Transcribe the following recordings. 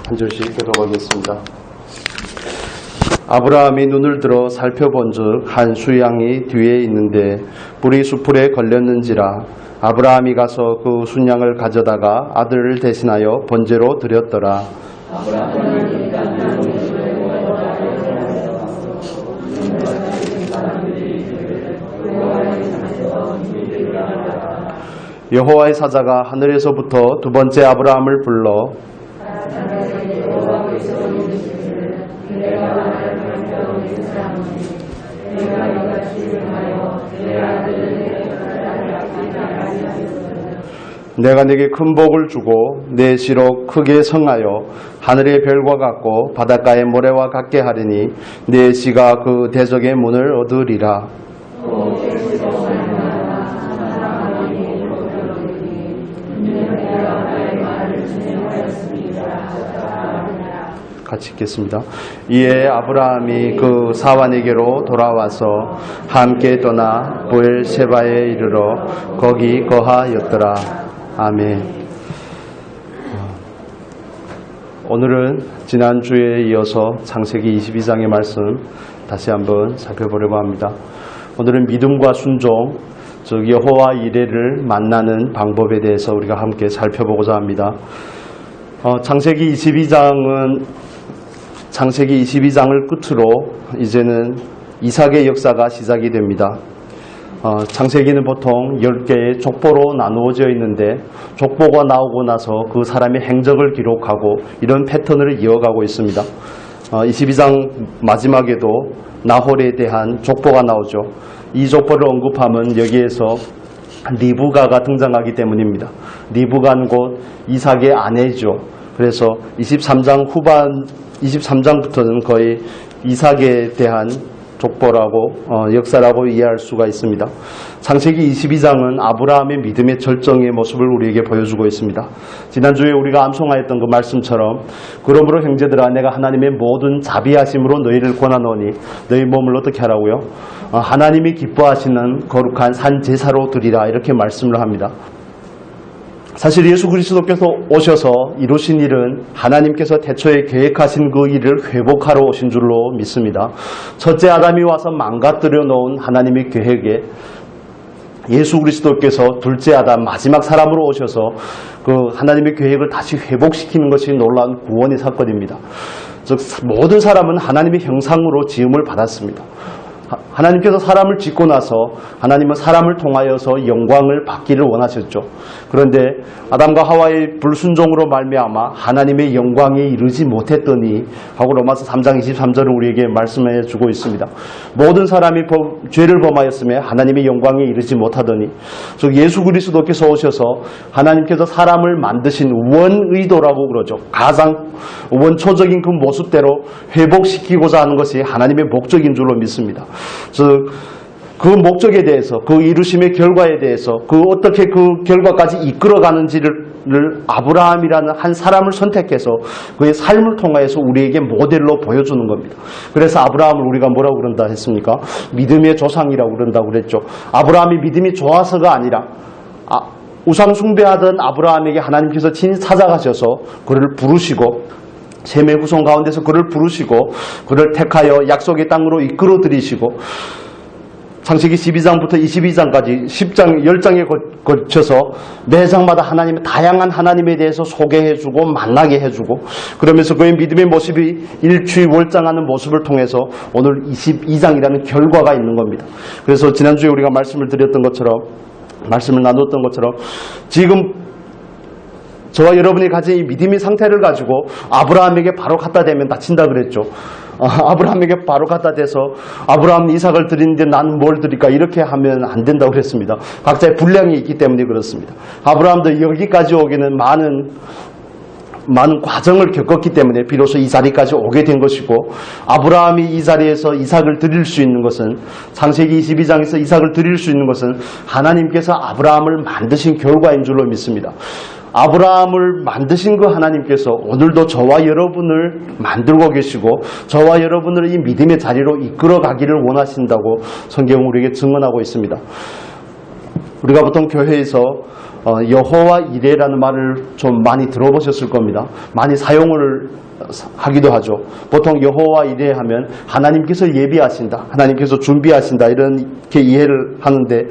한 절씩 기도하겠습니다. 아브라함이 눈을 들어 살펴본즉 한 수양이 뒤에 있는데 뿔이 수풀에 걸렸는지라 아브라함이 가서 그 순양을 가져다가 아들을 대신하여 번제로 드렸더라. 여호와의 사자가 하늘에서부터 두 번째 아브라함을 불러 내가 네게 큰 복을 주고 내 시로 크게 성하여 하늘의 별과 같고 바닷가의 모래와 같게 하리니 내 시가 그 대적의 문을 얻으리라. 같이 읽겠습니다. 이에 아브라함이 그 사환에게로 돌아와서 함께 떠나 브엘세바에 이르러 거기 거하였더라. 아멘. 오늘은 지난주에 이어서 창세기 22장의 말씀 다시 한번 살펴보려고 합니다. 오늘은 믿음과 순종, 즉 여호와 이레를 만나는 방법에 대해서 우리가 함께 살펴보고자 합니다. 창세기 22장을 끝으로 이제는 이삭의 역사가 시작이 됩니다. 창세기는 보통 10개의 족보로 나누어져 있는데 족보가 나오고 나서 그 사람의 행적을 기록하고 이런 패턴을 이어가고 있습니다. 22장 마지막에도 나홀에 대한 족보가 나오죠. 이 족보를 언급하면 여기에서 리브가가 등장하기 때문입니다. 리브가는 곧 이삭의 아내죠. 그래서 23장부터는 거의 이삭에 대한 족보라고 역사라고 이해할 수가 있습니다. 창세기 22장은 아브라함의 믿음의 절정의 모습을 우리에게 보여주고 있습니다. 지난주에 우리가 암송하였던 그 말씀처럼 그러므로 형제들아 내가 하나님의 모든 자비하심으로 너희를 권하노니 너희 몸을 어떻게 하라고요? 하나님이 기뻐하시는 거룩한 산 제사로 드리라 이렇게 말씀을 합니다. 사실 예수 그리스도께서 오셔서 이루신 일은 하나님께서 태초에 계획하신 그 일을 회복하러 오신 줄로 믿습니다. 첫째 아담이 와서 망가뜨려 놓은 하나님의 계획에 예수 그리스도께서 둘째 아담 마지막 사람으로 오셔서 그 하나님의 계획을 다시 회복시키는 것이 놀라운 구원의 사건입니다. 즉 모든 사람은 하나님의 형상으로 지음을 받았습니다. 하나님께서 사람을 짓고 나서 하나님은 사람을 통하여서 영광을 받기를 원하셨죠. 그런데 아담과 하와의 불순종으로 말미암아 하나님의 영광에 이르지 못했더니 하고 로마서 3장 23절을 우리에게 말씀해 주고 있습니다. 모든 사람이 죄를 범하였음에 하나님의 영광에 이르지 못하더니 즉 예수 그리스도께서 오셔서 하나님께서 사람을 만드신 원의도라고 그러죠. 가장 원초적인 그 모습대로 회복시키고자 하는 것이 하나님의 목적인 줄로 믿습니다. 즉 그 목적에 대해서 그 이루심의 결과에 대해서 그 어떻게 그 결과까지 이끌어가는지를 아브라함이라는 한 사람을 선택해서 그의 삶을 통하여서 우리에게 모델로 보여주는 겁니다. 그래서 아브라함을 우리가 뭐라고 그런다 했습니까? 믿음의 조상이라고 그런다고 그랬죠. 아브라함이 믿음이 좋아서가 아니라 우상 숭배하던 아브라함에게 하나님께서 친히 찾아가셔서 그를 부르시고 셈의 후손 가운데서 그를 부르시고 그를 택하여 약속의 땅으로 이끌어 들이시고 창세기 12장부터 22장까지 10장, 10장에 걸쳐서 매 장마다 하나님의 다양한 하나님에 대해서 소개해주고 만나게 해주고 그러면서 그의 믿음의 모습이 일취월장하는 모습을 통해서 오늘 22장이라는 결과가 있는 겁니다. 그래서 지난주에 우리가 말씀을 나눴던 것처럼 지금 저와 여러분이 가진 이 믿음의 상태를 가지고 아브라함에게 바로 갖다 대면 다친다 그랬죠. 아브라함에게 바로 갖다 대서 아브라함 이삭을 드리는데 난 뭘 드릴까 이렇게 하면 안 된다고 그랬습니다. 각자의 분량이 있기 때문에 그렇습니다. 아브라함도 여기까지 오기는 많은 과정을 겪었기 때문에 비로소 이 자리까지 오게 된 것이고 아브라함이 이 자리에서 이삭을 드릴 수 있는 것은 창세기 22장에서 이삭을 드릴 수 있는 것은 하나님께서 아브라함을 만드신 결과인 줄로 믿습니다. 아브라함을 만드신 그 하나님께서 오늘도 저와 여러분을 만들고 계시고 저와 여러분을 이 믿음의 자리로 이끌어 가기를 원하신다고 성경은 우리에게 증언하고 있습니다. 우리가 보통 교회에서 여호와 이레라는 말을 좀 많이 들어보셨을 겁니다. 많이 사용을 하기도 하죠. 보통 여호와 이레 하면 하나님께서 예비하신다, 하나님께서 준비하신다 이렇게 이해를 하는데,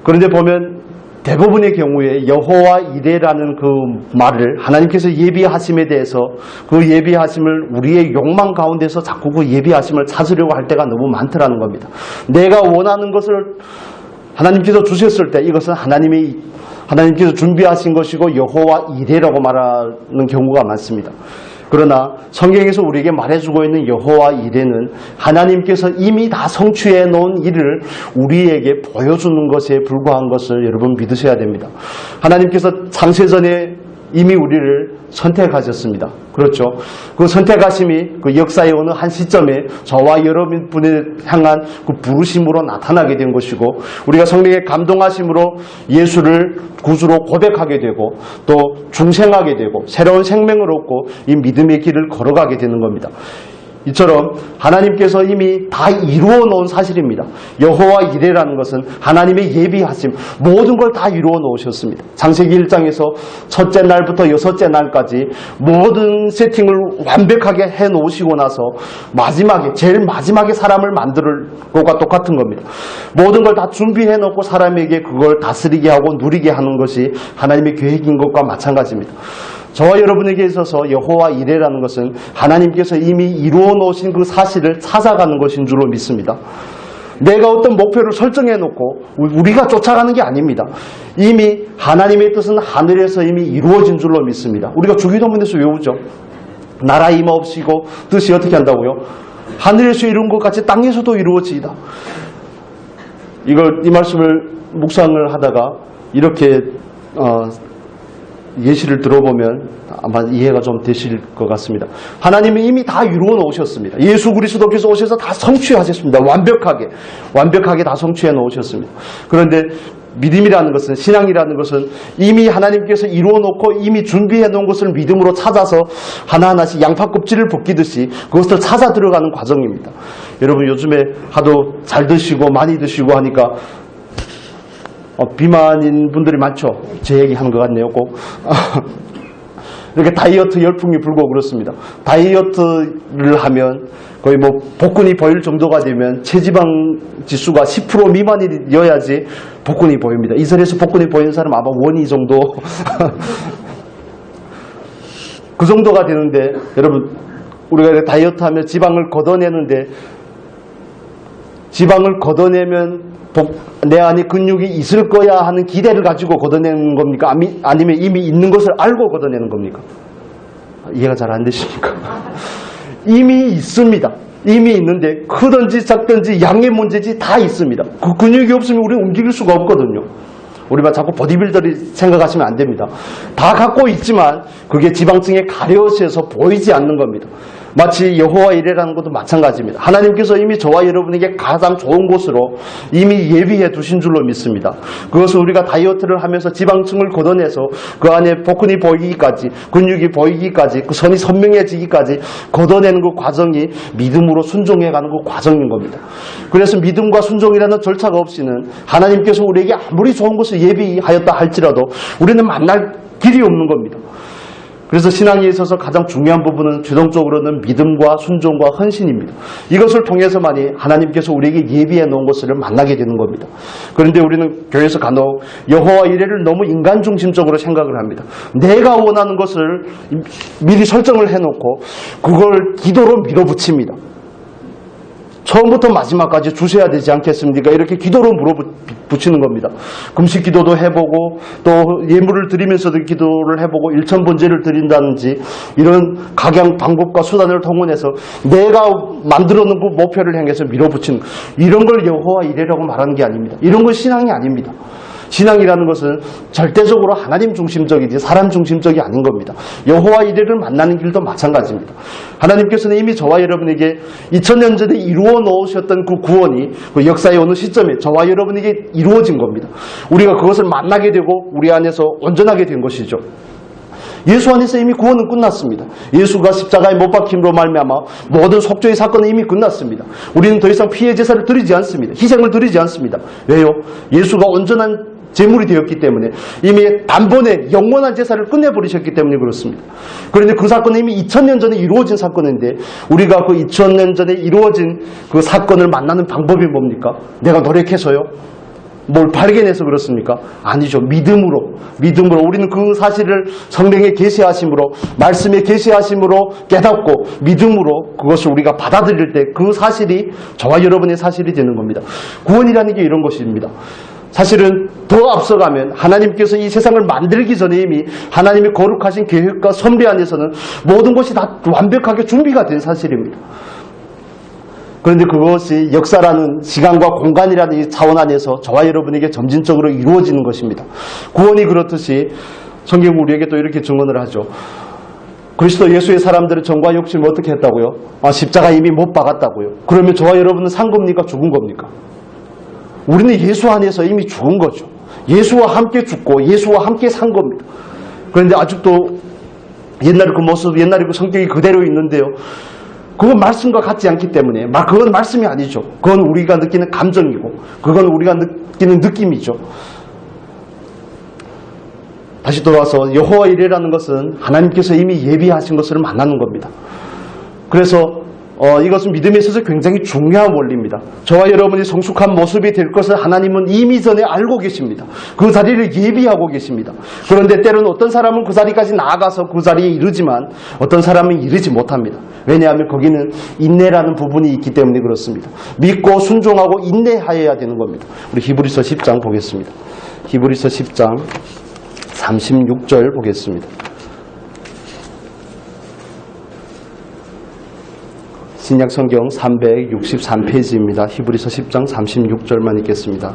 그런데 보면 대부분의 경우에 여호와 이레라는 그 말을 하나님께서 예비하심에 대해서 그 예비하심을 우리의 욕망 가운데서 자꾸 그 예비하심을 찾으려고 할 때가 너무 많더라는 겁니다. 내가 원하는 것을 하나님께서 주셨을 때 이것은 하나님께서 준비하신 것이고 여호와 이레라고 말하는 경우가 많습니다. 그러나 성경에서 우리에게 말해주고 있는 여호와 이레는 하나님께서 이미 다 성취해 놓은 일을 우리에게 보여주는 것에 불과한 것을 여러분 믿으셔야 됩니다. 하나님께서 창세전에 이미 우리를 선택하셨습니다. 그렇죠. 그 선택하심이 그 역사의 어느 한 시점에 저와 여러분을 향한 그 부르심으로 나타나게 된 것이고, 우리가 성령의 감동하심으로 예수를 구주로 고백하게 되고 또 중생하게 되고 새로운 생명을 얻고 이 믿음의 길을 걸어가게 되는 겁니다. 이처럼 하나님께서 이미 다 이루어 놓은 사실입니다. 여호와 이레라는 것은 하나님의 예비하심, 모든 걸 다 이루어 놓으셨습니다. 창세기 1장에서 첫째 날부터 여섯째 날까지 모든 세팅을 완벽하게 해 놓으시고 나서 제일 마지막에 사람을 만들 것과 똑같은 겁니다. 모든 걸 다 준비해 놓고 사람에게 그걸 다스리게 하고 누리게 하는 것이 하나님의 계획인 것과 마찬가지입니다. 저와 여러분에게 있어서 여호와 이레라는 것은 하나님께서 이미 이루어 놓으신 그 사실을 찾아가는 것인 줄로 믿습니다. 내가 어떤 목표를 설정해 놓고 우리가 쫓아가는 게 아닙니다. 이미 하나님의 뜻은 하늘에서 이미 이루어진 줄로 믿습니다. 우리가 주기도문에서 외우죠. 나라 임하옵시고 뜻이 어떻게 한다고요? 하늘에서 이룬 것 같이 땅에서도 이루어지이다. 이 말씀을 묵상을 하다가 이렇게 예시를 들어보면 아마 이해가 좀 되실 것 같습니다. 하나님은 이미 다 이루어 놓으셨습니다. 예수 그리스도께서 오셔서 다 성취하셨습니다. 완벽하게 다 성취해 놓으셨습니다. 그런데 믿음이라는 것은, 신앙이라는 것은 이미 하나님께서 이루어 놓고 이미 준비해 놓은 것을 믿음으로 찾아서 하나하나씩 양파 껍질을 벗기듯이 그것을 찾아 들어가는 과정입니다. 여러분 요즘에 하도 잘 드시고 많이 드시고 하니까 비만인 분들이 많죠. 제 얘기 하는 것 같네요. 꼭. 이렇게 다이어트 열풍이 불고 그렇습니다. 다이어트를 하면 거의 복근이 보일 정도가 되면 체지방 지수가 10% 미만이어야지 복근이 보입니다. 이슬에서 복근이 보이는 사람 아마 원이 정도 그 정도가 되는데, 여러분 우리가 다이어트 하면 지방을 걷어내는데, 지방을 걷어내면 내 안에 근육이 있을 거야 하는 기대를 가지고 걷어내는 겁니까? 아니면 이미 있는 것을 알고 걷어내는 겁니까? 이해가 잘 안 되십니까? 이미 있습니다. 이미 있는데 크든지 작든지 양의 문제지 다 있습니다. 그 근육이 없으면 우리 움직일 수가 없거든요. 우리만 자꾸 보디빌더를 생각하시면 안 됩니다. 다 갖고 있지만 그게 지방층에 가려져서 보이지 않는 겁니다. 마치 여호와 이레라는 것도 마찬가지입니다. 하나님께서 이미 저와 여러분에게 가장 좋은 곳으로 이미 예비해 두신 줄로 믿습니다. 그것은 우리가 다이어트를 하면서 지방층을 걷어내서 그 안에 복근이 보이기까지, 근육이 보이기까지, 그 선이 선명해지기까지 걷어내는 그 과정이 믿음으로 순종해가는 그 과정인 겁니다. 그래서 믿음과 순종이라는 절차가 없이는 하나님께서 우리에게 아무리 좋은 것을 예비하였다 할지라도 우리는 만날 길이 없는 겁니다. 그래서 신앙에 있어서 가장 중요한 부분은 최종적으로는 믿음과 순종과 헌신입니다. 이것을 통해서만이 하나님께서 우리에게 예비해 놓은 것을 만나게 되는 겁니다. 그런데 우리는 교회에서 간혹 여호와 이레를 너무 인간 중심적으로 생각을 합니다. 내가 원하는 것을 미리 설정을 해놓고 그걸 기도로 밀어붙입니다. 처음부터 마지막까지 주셔야 되지 않겠습니까? 이렇게 기도로 물어붙이는 겁니다. 금식 기도도 해보고 또 예물을 드리면서도 기도를 해보고 일천번제를 드린다든지 이런 각양 방법과 수단을 동원해서 내가 만들어 놓은 그 목표를 향해서 밀어붙이는, 이런 걸 여호와 이레라고 말하는 게 아닙니다. 이런 건 신앙이 아닙니다. 신앙이라는 것은 절대적으로 하나님 중심적이지 사람 중심적이 아닌 겁니다. 여호와 이레를 만나는 길도 마찬가지입니다. 하나님께서는 이미 저와 여러분에게 2000년 전에 이루어 놓으셨던 그 구원이 그 역사의 어느 시점에 저와 여러분에게 이루어진 겁니다. 우리가 그것을 만나게 되고 우리 안에서 온전하게 된 것이죠. 예수 안에서 이미 구원은 끝났습니다. 예수가 십자가에 못 박힘으로 말미암아 모든 속죄의 사건은 이미 끝났습니다. 우리는 더 이상 피해 제사를 드리지 않습니다. 희생을 드리지 않습니다. 왜요? 예수가 온전한 제물이 되었기 때문에 이미 단번에 영원한 제사를 끝내버리셨기 때문에 그렇습니다. 그런데 그 사건은 이미 2000년 전에 이루어진 사건인데 우리가 그 2000년 전에 이루어진 그 사건을 만나는 방법이 뭡니까? 내가 노력해서요? 뭘 발견해서 그렇습니까? 아니죠. 믿음으로 우리는 그 사실을 성령의 계시하심으로 말씀의 계시하심으로 깨닫고 믿음으로 그것을 우리가 받아들일 때 그 사실이 저와 여러분의 사실이 되는 겁니다. 구원이라는 게 이런 것입니다. 사실은 더 앞서가면 하나님께서 이 세상을 만들기 전에 이미 하나님의 거룩하신 계획과 섭리 안에서는 모든 것이 다 완벽하게 준비가 된 사실입니다. 그런데 그것이 역사라는 시간과 공간이라는 이 차원 안에서 저와 여러분에게 점진적으로 이루어지는 것입니다. 구원이 그렇듯이 성경은 우리에게 또 이렇게 증언을 하죠. 그리스도 예수의 사람들은 정과 욕심을 어떻게 했다고요? 십자가 이미 못 박았다고요. 그러면 저와 여러분은 산 겁니까? 죽은 겁니까? 우리는 예수 안에서 이미 죽은 거죠. 예수와 함께 죽고 예수와 함께 산 겁니다. 그런데 아직도 옛날 그 모습, 옛날에 그 성격이 그대로 있는데요. 그건 말씀과 같지 않기 때문에 그건 말씀이 아니죠. 그건 우리가 느끼는 감정이고 그건 우리가 느끼는 느낌이죠. 다시 돌아와서 여호와 이레라는 것은 하나님께서 이미 예비하신 것을 만나는 겁니다. 그래서 이것은 믿음에 있어서 굉장히 중요한 원리입니다. 저와 여러분이 성숙한 모습이 될 것을 하나님은 이미 전에 알고 계십니다. 그 자리를 예비하고 계십니다. 그런데 때로는 어떤 사람은 그 자리까지 나아가서 그 자리에 이르지만 어떤 사람은 이르지 못합니다. 왜냐하면 거기는 인내라는 부분이 있기 때문에 그렇습니다. 믿고 순종하고 인내하여야 되는 겁니다. 우리 히브리서 10장 보겠습니다. 히브리서 10장 36절 보겠습니다. 신약성경 363페이지입니다. 히브리서 10장 36절만 읽겠습니다.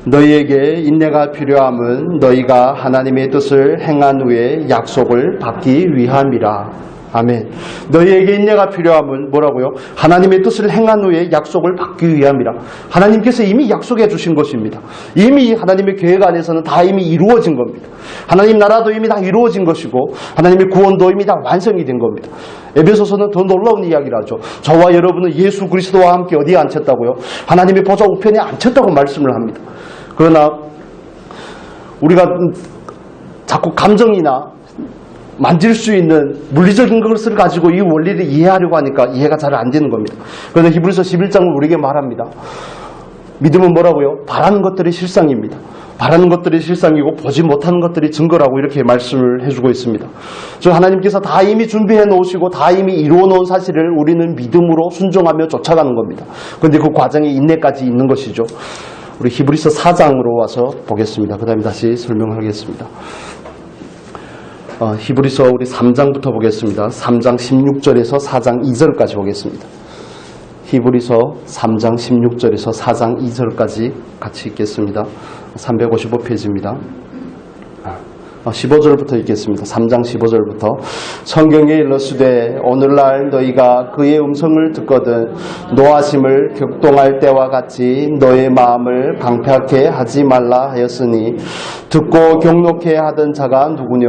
너희에게 인내가 필요함은 너희가 하나님의 뜻을 행한 후에 약속을 받기 위함이라. 아멘. 너희에게 인내가 필요함은 뭐라고요? 하나님의 뜻을 행한 후에 약속을 받기 위함이라. 하나님께서 이미 약속해 주신 것입니다. 이미 하나님의 계획 안에서는 다 이미 이루어진 겁니다. 하나님 나라도 이미 다 이루어진 것이고 하나님의 구원도 이미 다 완성이 된 겁니다. 에베소서는 더 놀라운 이야기를 하죠. 저와 여러분은 예수 그리스도와 함께 어디에 앉혔다고요? 하나님의 보좌 우편에 앉혔다고 말씀을 합니다. 그러나 우리가 자꾸 감정이나 만질 수 있는 물리적인 것을 가지고 이 원리를 이해하려고 하니까 이해가 잘 안 되는 겁니다. 그런데 히브리서 11장은 우리에게 말합니다. 믿음은 뭐라고요? 바라는 것들이 실상입니다. 바라는 것들이 실상이고 보지 못하는 것들이 증거라고 이렇게 말씀을 해주고 있습니다. 즉 하나님께서 다 이미 준비해 놓으시고 다 이미 이루어 놓은 사실을 우리는 믿음으로 순종하며 쫓아가는 겁니다. 그런데 그 과정에 인내까지 있는 것이죠. 우리 히브리서 4장으로 와서 보겠습니다. 그 다음에 다시 설명하겠습니다. 히브리서 우리 3장부터 보겠습니다. 3장 16절에서 4장 2절까지 보겠습니다. 히브리서 3장 16절에서 4장 2절까지 같이 읽겠습니다. 355페이지입니다. 15절부터 읽겠습니다. 3장 15절부터 성경에 일러스되 오늘날 너희가 그의 음성을 듣거든 노하심을 격동할 때와 같이 너의 마음을 방패하게 하지 말라 하였으니 듣고 경록해 하던 자가 누구뇨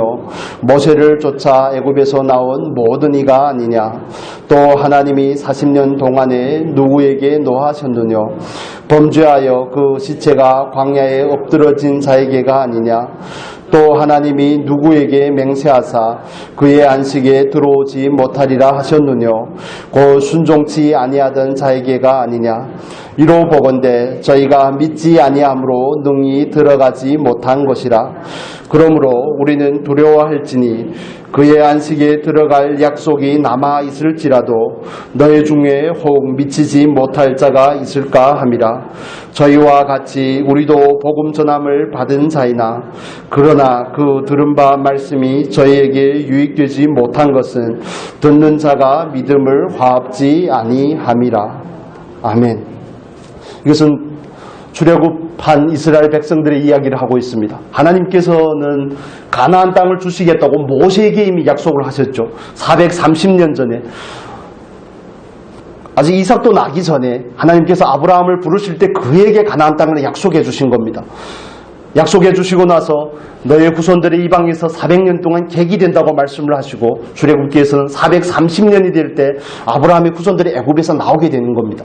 모세를 쫓아 애굽에서 나온 모든 이가 아니냐 또 하나님이 40년 동안에 누구에게 노하셨느뇨 범죄하여 그 시체가 광야에 엎드러진 자에게가 아니냐 또 하나님이 누구에게 맹세하사 그의 안식에 들어오지 못하리라 하셨느뇨 곧 순종치 아니하던 자에게가 아니냐 이로 보건대 저희가 믿지 아니함으로 능히 들어가지 못한 것이라 그러므로 우리는 두려워할지니 그의 안식에 들어갈 약속이 남아 있을지라도 너희 중에 혹 미치지 못할 자가 있을까 함이라 저희와 같이 우리도 복음 전함을 받은 자이나 그러나 그 들은 바 말씀이 저희에게 유익되지 못한 것은 듣는 자가 믿음을 화합지 아니함이라. 아멘. 이것은 출애굽한 이스라엘 백성들의 이야기를 하고 있습니다. 하나님께서는 가나안 땅을 주시겠다고 모세에게 이미 약속을 하셨죠. 430년 전에 아직 이삭도 나기 전에 하나님께서 아브라함을 부르실 때 그에게 가나안 땅을 약속해 주신 겁니다. 약속해 주시고 나서 너의 후손들의 이방에서 400년 동안 객이 된다고 말씀을 하시고 출애굽기에서는 430년이 될 때 아브라함의 후손들이 애굽에서 나오게 되는 겁니다.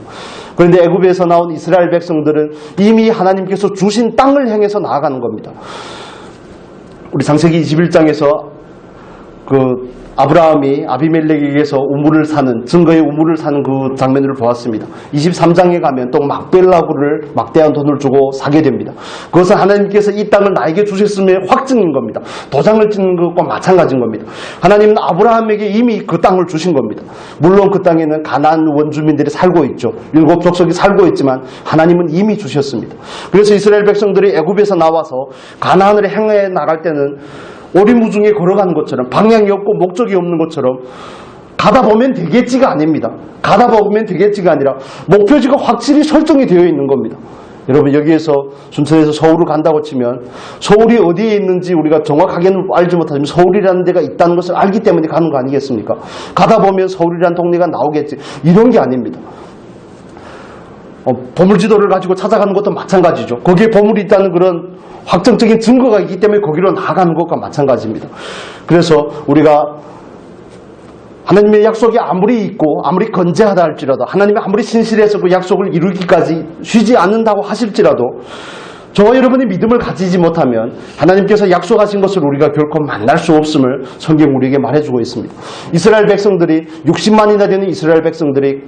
그런데 애굽에서 나온 이스라엘 백성들은 이미 하나님께서 주신 땅을 향해서 나아가는 겁니다. 우리 창세기 21장에서 아브라함이 아비멜렉에게서 우물을 사는, 증거의 우물을 사는 그 장면을 보았습니다. 23장에 가면 또 막벨라구를 막대한 돈을 주고 사게 됩니다. 그것은 하나님께서 이 땅을 나에게 주셨음의 확증인 겁니다. 도장을 찍는 것과 마찬가지인 겁니다. 하나님은 아브라함에게 이미 그 땅을 주신 겁니다. 물론 그 땅에는 가나안 원주민들이 살고 있죠. 7 족속이 살고 있지만 하나님은 이미 주셨습니다. 그래서 이스라엘 백성들이 애굽에서 나와서 가나안을 향해 나갈 때는 오리무중에 걸어가는 것처럼, 방향이 없고 목적이 없는 것처럼 가다 보면 되겠지가 아닙니다. 가다 보면 되겠지가 아니라 목표지가 확실히 설정이 되어 있는 겁니다. 여러분, 여기에서 순천에서 서울을 간다고 치면 서울이 어디에 있는지 우리가 정확하게는 알지 못하지만 서울이라는 데가 있다는 것을 알기 때문에 가는 거 아니겠습니까? 가다 보면 서울이라는 동네가 나오겠지, 이런 게 아닙니다. 보물지도를 가지고 찾아가는 것도 마찬가지죠. 거기에 보물이 있다는 그런 확정적인 증거가 있기 때문에 거기로 나아가는 것과 마찬가지입니다. 그래서 우리가 하나님의 약속이 아무리 있고 아무리 건재하다 할지라도, 하나님이 아무리 신실해서 그 약속을 이루기까지 쉬지 않는다고 하실지라도 저와 여러분이 믿음을 가지지 못하면 하나님께서 약속하신 것을 우리가 결코 만날 수 없음을 성경 우리에게 말해주고 있습니다. 이스라엘 백성들이 60만이나 되는 이스라엘 백성들이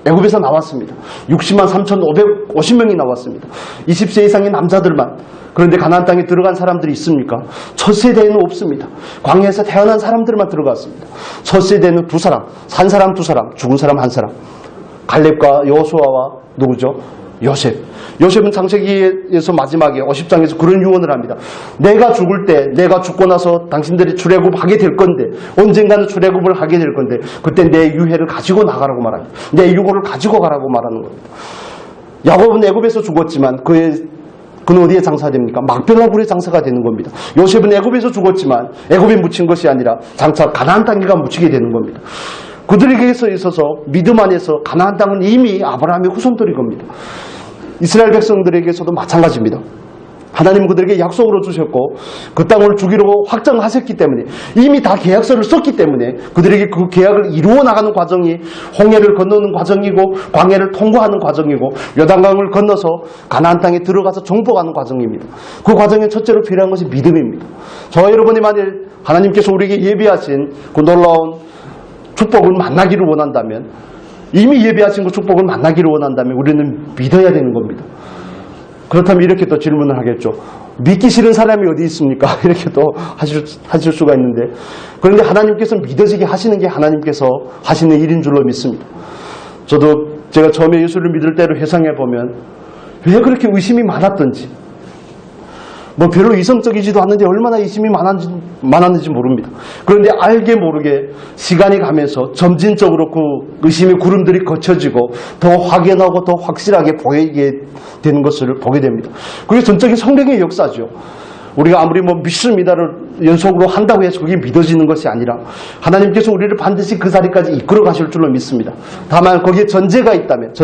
애굽에서 나왔습니다. 60만 3,550명이 나왔습니다. 20세 이상의 남자들만. 그런데 가나안 땅에 들어간 사람들이 있습니까? 첫 세대에는 없습니다. 광야에서 태어난 사람들만 들어갔습니다. 첫 세대는 2사람, 산 사람 2사람, 죽은 사람 1사람. 갈렙과 여호수아와 누구죠? 요셉. 요셉은 창세기에서 마지막에 50장에서 그런 유언을 합니다. 내가 죽을 때, 내가 죽고 나서 당신들이 출애굽하게 될 건데, 언젠가는 출애굽을 하게 될 건데, 그때 내 유해를 가지고 나가라고 말합니다. 내 유고를 가지고 가라고 말하는 겁니다. 야곱은 애굽에서 죽었지만 그는 어디에 장사됩니까? 막벨라굴에 장사가 되는 겁니다. 요셉은 애굽에서 죽었지만 애굽에 묻힌 것이 아니라 장차 가나안 땅에가 묻히게 되는 겁니다. 그들에게서 있어서 믿음 안에서 가나안 땅은 이미 아브라함의 후손들인 겁니다. 이스라엘 백성들에게서도 마찬가지입니다. 하나님 그들에게 약속으로 주셨고 그 땅을 주기로 확정하셨기 때문에, 이미 다 계약서를 썼기 때문에 그들에게 그 계약을 이루어 나가는 과정이 홍해를 건너는 과정이고 광야를 통과하는 과정이고 요단강을 건너서 가나안 땅에 들어가서 정복하는 과정입니다. 그 과정에 첫째로 필요한 것이 믿음입니다. 저와 여러분이 만일 하나님께서 우리에게 예비하신 그 놀라운 축복을 만나기를 원한다면, 이미 예비하신 그 축복을 만나기를 원한다면 우리는 믿어야 되는 겁니다. 그렇다면 이렇게 또 질문을 하겠죠. 믿기 싫은 사람이 어디 있습니까? 이렇게 또 하실 수가 있는데, 그런데 하나님께서 믿어지게 하시는 게 하나님께서 하시는 일인 줄로 믿습니다. 제가 처음에 예수를 믿을 때로 회상해 보면 왜 그렇게 의심이 많았던지, 별로 이성적이지도 않는데 얼마나 의심이 많았는지 모릅니다. 그런데 알게 모르게 시간이 가면서 점진적으로 그 의심의 구름들이 거쳐지고 더 확연하고 더 확실하게 보이게 되는 것을 보게 됩니다. 그게 전적인 성령의 역사죠. 우리가 아무리 믿습니다를 연속으로 한다고 해서 그게 믿어지는 것이 아니라 하나님께서 우리를 반드시 그 자리까지 이끌어 가실 줄로 믿습니다. 다만 거기에 전제가 있다면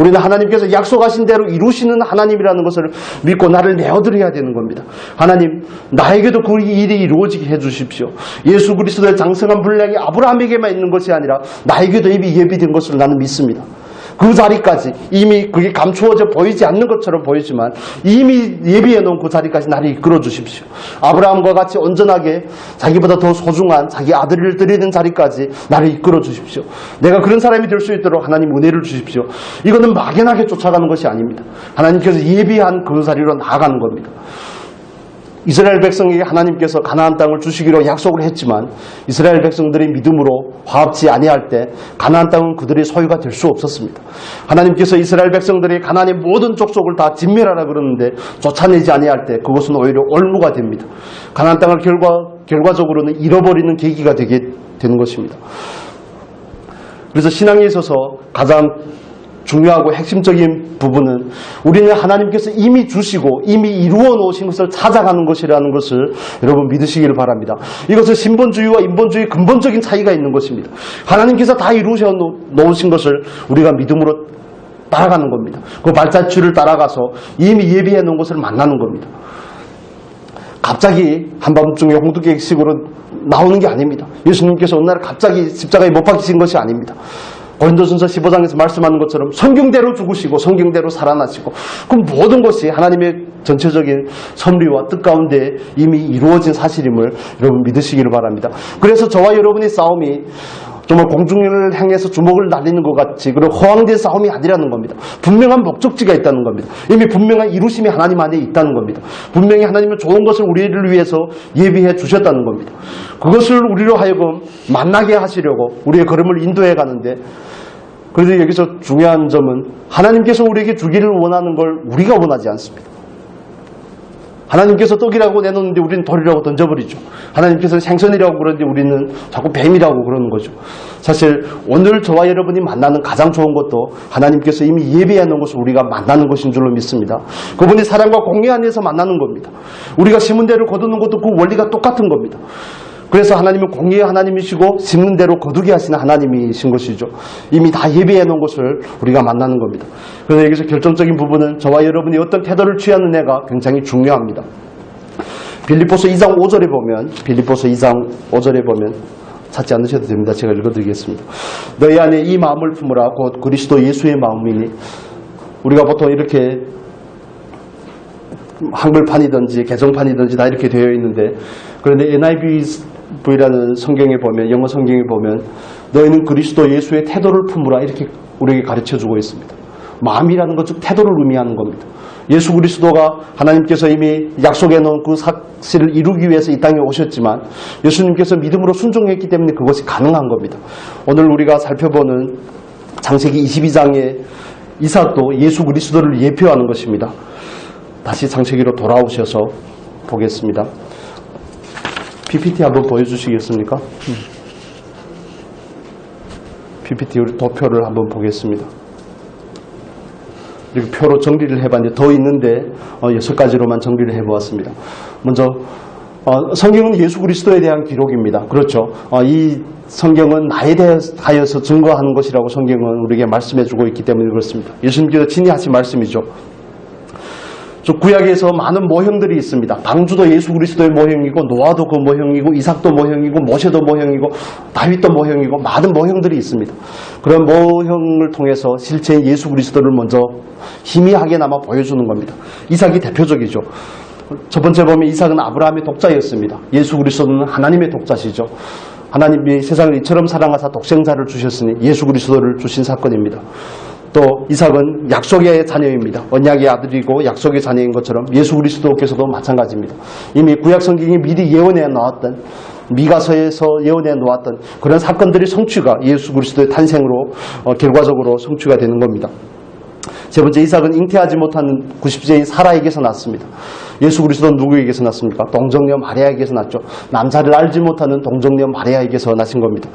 우리는 하나님께서 약속하신 대로 이루시는 하나님이라는 것을 믿고 나를 내어드려야 되는 겁니다. 하나님, 나에게도 그 일이 이루어지게 해주십시오. 예수 그리스도의 장성한 분량이 아브라함에게만 있는 것이 아니라 나에게도 이미 예비된 것을 나는 믿습니다. 그 자리까지, 이미 그게 감추어져 보이지 않는 것처럼 보이지만 이미 예비해 놓은 그 자리까지 나를 이끌어 주십시오. 아브라함과 같이 온전하게 자기보다 더 소중한 자기 아들을 드리는 자리까지 나를 이끌어 주십시오. 내가 그런 사람이 될 수 있도록 하나님 은혜를 주십시오. 이거는 막연하게 쫓아가는 것이 아닙니다. 하나님께서 예비한 그 자리로 나아가는 겁니다. 이스라엘 백성에게 하나님께서 가나안 땅을 주시기로 약속을 했지만 이스라엘 백성들이 믿음으로 화합지 아니할 때 가나안 땅은 그들의 소유가 될 수 없었습니다. 하나님께서 이스라엘 백성들이 가나안의 모든 족속을 다 진멸하라 그러는데 쫓아내지 아니할 때 그것은 오히려 올무가 됩니다. 가나안 땅을 결과적으로는 잃어버리는 계기가 되게 되는 것입니다. 그래서 신앙에 있어서 가장 중요하고 핵심적인 부분은 우리는 하나님께서 이미 주시고 이미 이루어 놓으신 것을 찾아가는 것이라는 것을 여러분 믿으시기를 바랍니다. 이것은 신본주의와 인본주의의 근본적인 차이가 있는 것입니다. 하나님께서 다 이루어 놓으신 것을 우리가 믿음으로 따라가는 겁니다. 그 발자취를 따라가서 이미 예비해 놓은 곳을 만나는 겁니다. 갑자기 한밤중에 홍두깨식으로 나오는 게 아닙니다. 예수님께서 어느 날 갑자기 십자가에 못 박히신 것이 아닙니다. 고린도전서 15장에서 말씀하는 것처럼 성경대로 죽으시고 성경대로 살아나시고 그 모든 것이 하나님의 전체적인 섭리와 뜻 가운데 이미 이루어진 사실임을 여러분 믿으시기를 바랍니다. 그래서 저와 여러분의 싸움이 정말 공중을 향해서 주먹을 날리는 것 같이 그런 허황된 싸움이 아니라는 겁니다. 분명한 목적지가 있다는 겁니다. 이미 분명한 이루심이 하나님 안에 있다는 겁니다. 분명히 하나님은 좋은 것을 우리를 위해서 예비해 주셨다는 겁니다. 그것을 우리로 하여금 만나게 하시려고 우리의 걸음을 인도해 가는데, 그래도 여기서 중요한 점은 하나님께서 우리에게 주기를 원하는 걸 우리가 원하지 않습니다. 하나님께서 떡이라고 내놓는데 우리는 돌이라고 던져버리죠. 하나님께서 생선이라고 그러는데 우리는 자꾸 뱀이라고 그러는 거죠. 사실 오늘 저와 여러분이 만나는 가장 좋은 것도 하나님께서 이미 예비해 놓은 것을 우리가 만나는 것인 줄로 믿습니다. 그분이 사랑과 공의 안에서 만나는 겁니다. 우리가 심은 대로 거두는 것도 그 원리가 똑같은 겁니다. 그래서 하나님은 공의의 하나님이시고 심는 대로 거두게 하시는 하나님이신 것이죠. 이미 다 예비해 놓은 것을 우리가 만나는 겁니다. 그래서 여기서 결정적인 부분은 저와 여러분이 어떤 태도를 취하느냐가 굉장히 중요합니다. 빌립보서 2장 5절에 보면, 빌립보서 2장 5절에 보면 찾지 않으셔도 됩니다. 제가 읽어드리겠습니다. 너희 안에 이 마음을 품으라 곧 그리스도 예수의 마음이니. 우리가 보통 이렇게 한글판이든지 개정판이든지 다 이렇게 되어 있는데, 그런데 NIV라는 성경에 보면, 영어 성경에 보면 너희는 그리스도 예수의 태도를 품으라 이렇게 우리에게 가르쳐주고 있습니다. 마음이라는 것 즉 태도를 의미하는 겁니다. 예수 그리스도가 하나님께서 이미 약속해 놓은 그 사실을 이루기 위해서 이 땅에 오셨지만 예수님께서 믿음으로 순종했기 때문에 그것이 가능한 겁니다. 오늘 우리가 살펴보는 창세기 22장의 이삭도 예수 그리스도를 예표하는 것입니다. 다시 창세기로 돌아오셔서 보겠습니다. PPT 한번 보여주시겠습니까? PPT 우리 도표를 한번 보겠습니다. 이렇게 표로 정리를 해봤는데 더 있는데 6가지로만 정리를 해보았습니다. 먼저 성경은 예수 그리스도에 대한 기록입니다. 그렇죠. 이 성경은 나에 대하여서 증거하는 것이라고 성경은 우리에게 말씀해주고 있기 때문에 그렇습니다. 예수님께서 친히 하신 말씀이죠. 구약에서 많은 모형들이 있습니다. 방주도 예수 그리스도의 모형이고, 노아도 그 모형이고, 이삭도 모형이고, 모세도 모형이고, 다윗도 모형이고, 많은 모형들이 있습니다. 그런 모형을 통해서 실체인 예수 그리스도를 먼저 희미하게나마 보여주는 겁니다. 이삭이 대표적이죠. 첫 번째 보면 이삭은 아브라함의 독자였습니다. 예수 그리스도는 하나님의 독자시죠. 하나님이 세상을 이처럼 사랑하사 독생자를 주셨으니 예수 그리스도를 주신 사건입니다. 또 이삭은 약속의 자녀입니다. 언약의 아들이고 약속의 자녀인 것처럼 예수 그리스도께서도 마찬가지입니다. 이미 구약 성경이 미리 예언해 놓았던, 미가서에서 예언해 놓았던 그런 사건들의 성취가 예수 그리스도의 탄생으로 결과적으로 성취가 되는 겁니다. 세 번째, 이삭은 잉태하지 못하는 90세인 사라에게서 났습니다. 예수 그리스도는 누구에게서 났습니까? 동정녀 마리아에게서 났죠. 남자를 알지 못하는 동정녀 마리아에게서 나신 겁니다.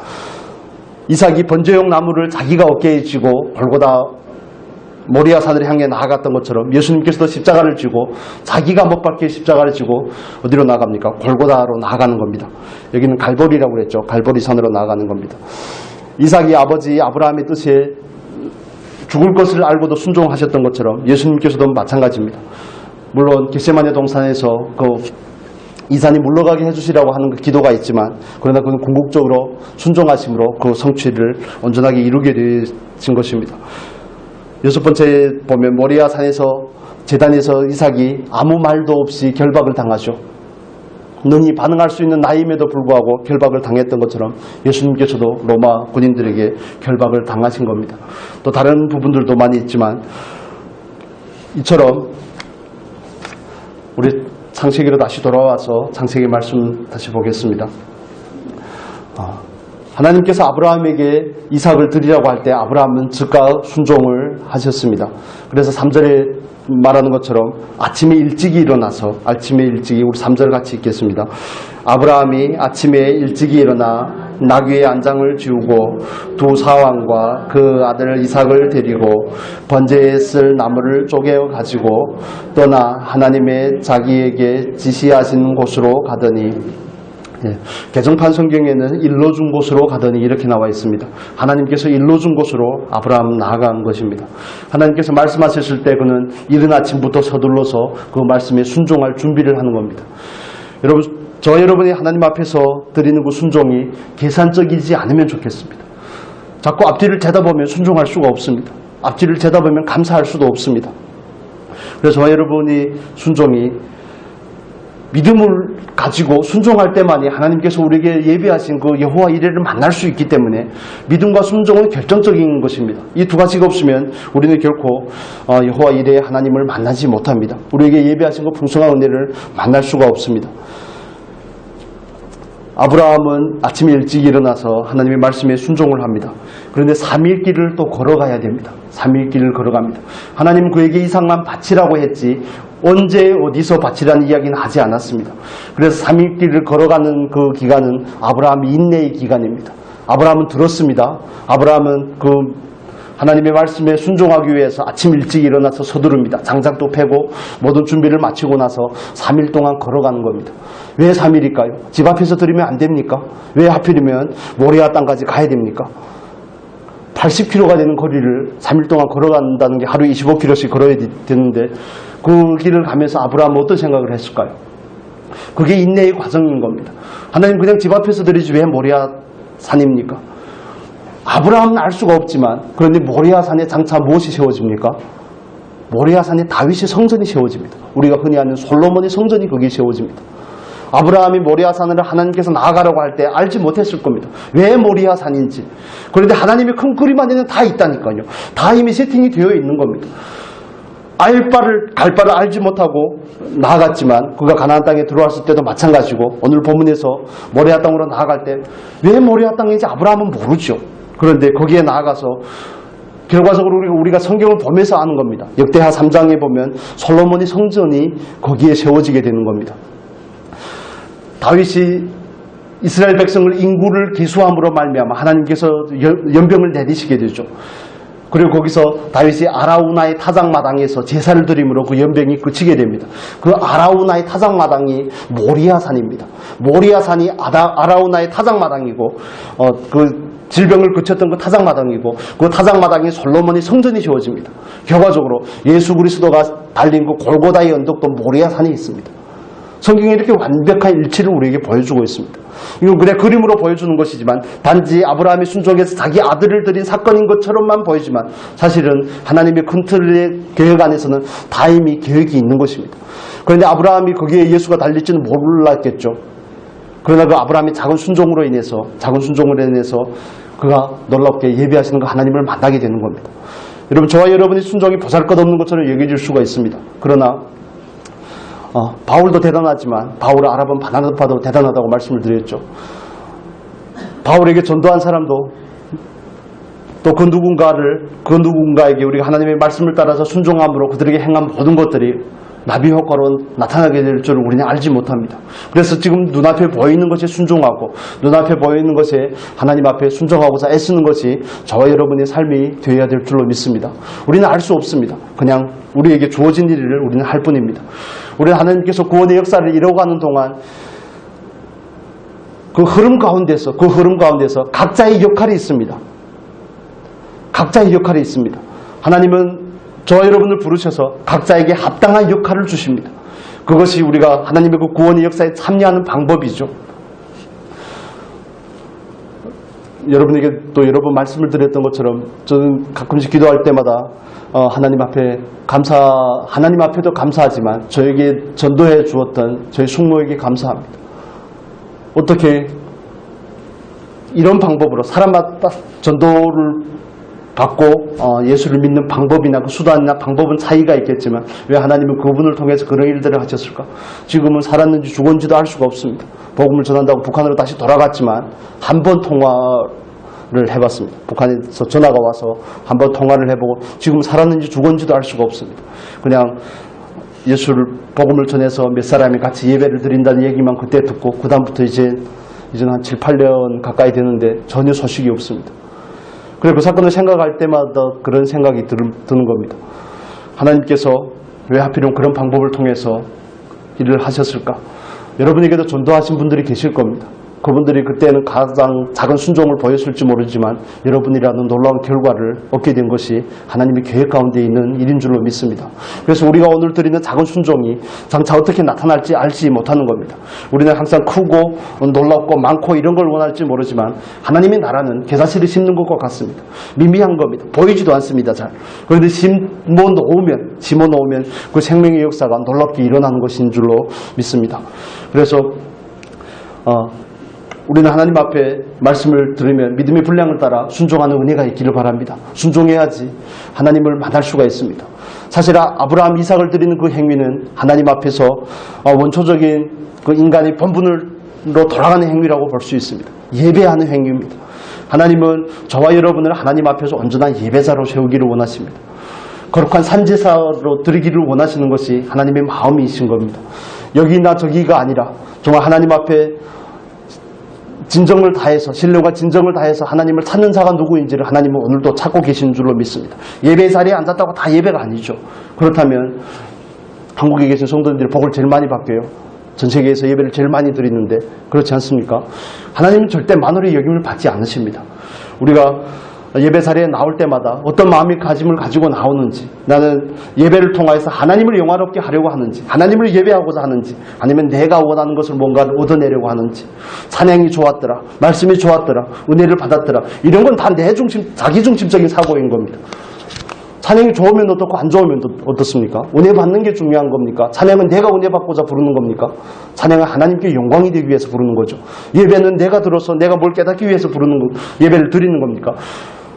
이삭이 번제용 나무를 자기가 어깨에 쥐고 골고다 모리아 산을 향해 나아갔던 것처럼 예수님께서도 십자가를 쥐고 자기가 못 박혀 십자가를 쥐고 어디로 나갑니까? 골고다로 나아가는 겁니다. 여기는 갈보리라고 그랬죠. 갈보리 산으로 나아가는 겁니다. 이삭이 아버지 아브라함의 뜻에 죽을 것을 알고도 순종하셨던 것처럼 예수님께서도 마찬가지입니다. 물론 겟세마네 동산에서 이산이 물러가게 해주시라고 하는 그 기도가 있지만, 그러나 그건 궁극적으로 순종하심으로 그 성취를 온전하게 이루게 되신 것입니다. 여섯 번째 보면 모리아 산에서 제단에서 이삭이 아무 말도 없이 결박을 당하죠. 능히 반응할 수 있는 나이임에도 불구하고 결박을 당했던 것처럼 예수님께서도 로마 군인들에게 결박을 당하신 겁니다. 또 다른 부분들도 많이 있지만 이처럼 우리 창세기로 다시 돌아와서 창세기 말씀 다시 보겠습니다. 하나님께서 아브라함에게 이삭을 드리라고 할 때 아브라함은 즉각 순종을 하셨습니다. 그래서 3절에 말하는 것처럼 아침에 일찍이 일어나서, 아침에 일찍이, 우리 3절 같이 읽겠습니다. 아브라함이 아침에 일찍이 일어나 나귀의 안장을 지우고 두 사왕과 그 아들 이삭을 데리고 번제에 쓸 나무를 쪼개어 가지고 떠나 하나님의 자기에게 지시하신 곳으로 가더니 예, 개정판 성경에는 일러준 곳으로 가더니 이렇게 나와 있습니다. 하나님께서 일러준 곳으로 아브라함 나아간 것입니다. 하나님께서 말씀하셨을 때 그는 이른 아침부터 서둘러서 그 말씀에 순종할 준비를 하는 겁니다. 여러분, 저 여러분이 하나님 앞에서 드리는 그 순종이 계산적이지 않으면 좋겠습니다. 자꾸 앞뒤를 재다보면 순종할 수가 없습니다. 앞뒤를 재다보면 감사할 수도 없습니다. 그래서 저 여러분이 순종이 믿음을 가지고 순종할 때만이 하나님께서 우리에게 예비하신 그 여호와 이레를 만날 수 있기 때문에 믿음과 순종은 결정적인 것입니다. 이 두 가지가 없으면 우리는 결코 여호와 이레의 하나님을 만나지 못합니다. 우리에게 예비하신 그 풍성한 은혜를 만날 수가 없습니다. 아브라함은 아침에 일찍 일어나서 하나님의 말씀에 순종을 합니다. 그런데 3일 길을 또 걸어가야 됩니다. 3일 길을 걸어갑니다. 하나님은 그에게 이 상만 바치라고 했지 언제 어디서 바치라는 이야기는 하지 않았습니다. 그래서 3일 길을 걸어가는 그 기간은 아브라함의 인내의 기간입니다. 아브라함은 들었습니다. 아브라함은 그 하나님의 말씀에 순종하기 위해서 아침 일찍 일어나서 서두릅니다. 장작도 패고 모든 준비를 마치고 나서 3일 동안 걸어가는 겁니다. 왜 3일일까요? 집 앞에서 드리면 안 됩니까? 왜 하필이면 모리아 땅까지 가야 됩니까? 80km가 되는 거리를 3일 동안 걸어간다는 게 하루 25km씩 걸어야 되는데 그 길을 가면서 아브라함은 어떤 생각을 했을까요? 그게 인내의 과정인 겁니다. 하나님 그냥 집 앞에서 드리지 왜 모리아 산입니까? 아브라함은 알 수가 없지만 그런데 모리아 산에 장차 무엇이 세워집니까? 모리아 산에 다윗의 성전이 세워집니다. 우리가 흔히 아는 솔로몬의 성전이 거기에 세워집니다. 아브라함이 모리아 산을 하나님께서 나아가라고 할 때 알지 못했을 겁니다. 왜 모리아 산인지. 그런데 하나님의 큰 그림 안에는 다 있다니까요. 다 이미 세팅이 되어 있는 겁니다. 갈 바를 알지 못하고 나아갔지만 그가 가나안 땅에 들어왔을 때도 마찬가지고 오늘 본문에서 모리아 땅으로 나아갈 때 왜 모리아 땅인지 아브라함은 모르죠. 그런데 거기에 나아가서 결과적으로 우리가 성경을 보면서 아는 겁니다. 역대하 3장에 보면 솔로몬의 성전이 거기에 세워지게 되는 겁니다. 다윗이 이스라엘 백성을 인구를 계수함으로 말미암아 하나님께서 연병을 내리시게 되죠. 그리고 거기서 다윗이 아라우나의 타작마당에서 제사를 드림으로 그 연병이 그치게 됩니다. 그 아라우나의 타작마당이 모리아산입니다. 모리아산이 아라우나의 타작마당이고 그 질병을 그쳤던 그 타작마당이고 그 타작마당에 솔로몬의 성전이 세워집니다. 결과적으로 예수 그리스도가 달린 그 골고다의 언덕도 모리아산에 있습니다. 성경이 이렇게 완벽한 일치를 우리에게 보여주고 있습니다. 이건 그냥 그림으로 보여주는 것이지만 단지 아브라함의 순종에서 자기 아들을 드린 사건인 것처럼만 보이지만 사실은 하나님의 큰 틀의 계획 안에서는 다 이미 계획이 있는 것입니다. 그런데 아브라함이 거기에 예수가 달릴지는 몰랐겠죠. 그러나 그 아브라함의 작은 순종으로 인해서 그가 놀랍게 예비하시는 그 하나님을 만나게 되는 겁니다. 여러분, 저와 여러분의 순종이 보잘것없는 것처럼 여겨질 수가 있습니다. 그러나 바울도 대단하지만 바울을 알아본 바나바도 대단하다고 말씀을 드렸죠. 바울에게 전도한 사람도 또 그 누군가에게 우리가 하나님의 말씀을 따라서 순종함으로 그들에게 행한 모든 것들이 나비 효과로 나타나게 될 줄을 우리는 알지 못합니다. 그래서 지금 눈앞에 보이는 것에 순종하고 눈앞에 보이는 것에 하나님 앞에 순종하고자 애쓰는 것이 저와 여러분의 삶이 되어야 될 줄로 믿습니다. 우리는 알 수 없습니다. 그냥 우리에게 주어진 일을 우리는 할 뿐입니다. 우리는 하나님께서 구원의 역사를 이뤄가는 동안 그 흐름 가운데서 각자의 역할이 있습니다. 각자의 역할이 있습니다. 하나님은 저와 여러분을 부르셔서 각자에게 합당한 역할을 주십니다. 그것이 우리가 하나님의 그 구원의 역사에 참여하는 방법이죠. 여러분에게 또 여러 번 말씀을 드렸던 것처럼 저는 가끔씩 기도할 때마다 하나님 앞에도 감사하지만 저에게 전도해 주었던 저희 숙모에게 감사합니다. 어떻게 이런 방법으로 사람마다 전도를 받고 예수를 믿는 방법이나 그 수단이나 방법은 차이가 있겠지만 왜 하나님은 그분을 통해서 그런 일들을 하셨을까? 지금은 살았는지 죽었는지도 알 수가 없습니다. 복음을 전한다고 북한으로 다시 돌아갔지만 한 번 통화를 해봤습니다. 북한에서 전화가 와서 한 번 통화를 해보고 지금 살았는지 죽었는지도 알 수가 없습니다. 그냥 예수를 복음을 전해서 몇 사람이 같이 예배를 드린다는 얘기만 그때 듣고 그 다음부터 이제 한 7, 8년 가까이 되는데 전혀 소식이 없습니다. 그리고 그 사건을 생각할 때마다 그런 생각이 드는 겁니다. 하나님께서 왜 하필이면 그런 방법을 통해서 일을 하셨을까? 여러분에게도 전도하신 분들이 계실 겁니다. 그분들이 그때는 가장 작은 순종을 보였을지 모르지만 여러분이라는 놀라운 결과를 얻게 된 것이 하나님의 계획 가운데 있는 일인 줄로 믿습니다. 그래서 우리가 오늘 드리는 작은 순종이 장차 어떻게 나타날지 알지 못하는 겁니다. 우리는 항상 크고 놀랍고 많고 이런 걸 원할지 모르지만 하나님의 나라는 겨자씨를 심는 것과 같습니다. 미미한 겁니다. 보이지도 않습니다. 잘. 그런데 심어 놓으면 그 생명의 역사가 놀랍게 일어나는 것인 줄로 믿습니다. 그래서 우리는 하나님 앞에 말씀을 들으면 믿음의 분량을 따라 순종하는 은혜가 있기를 바랍니다. 순종해야지 하나님을 만날 수가 있습니다. 사실 아브라함, 이삭을 드리는 그 행위는 하나님 앞에서 원초적인 그 인간의 본분으로 돌아가는 행위라고 볼 수 있습니다. 예배하는 행위입니다. 하나님은 저와 여러분을 하나님 앞에서 온전한 예배자로 세우기를 원하십니다. 거룩한 산제사로 드리기를 원하시는 것이 하나님의 마음이신 겁니다. 여기나 저기가 아니라 정말 하나님 앞에 진정을 다해서, 신령과 진정을 다해서 하나님을 찾는 자가 누구인지를 하나님은 오늘도 찾고 계신 줄로 믿습니다. 예배 자리에 앉았다고 다 예배가 아니죠. 그렇다면 한국에 계신 성도님들이 복을 제일 많이 받게요. 전 세계에서 예배를 제일 많이 드리는데 그렇지 않습니까? 하나님은 절대 만월의 여김을 받지 않으십니다. 우리가 예배 자리에 나올 때마다 어떤 마음의 가짐을 가지고 나오는지, 나는 예배를 통하여서 하나님을 영화롭게 하려고 하는지, 하나님을 예배하고자 하는지, 아니면 내가 원하는 것을 뭔가를 얻어내려고 하는지, 찬양이 좋았더라, 말씀이 좋았더라, 은혜를 받았더라, 이런 건 다 내 중심, 자기 중심적인 사고인 겁니다. 찬양이 좋으면 어떻고 안 좋으면 어떻습니까? 은혜 받는 게 중요한 겁니까? 찬양은 내가 은혜 받고자 부르는 겁니까? 찬양은 하나님께 영광이 되기 위해서 부르는 거죠. 예배는 내가 들어서 내가 뭘 깨닫기 위해서 예배를 드리는 겁니까?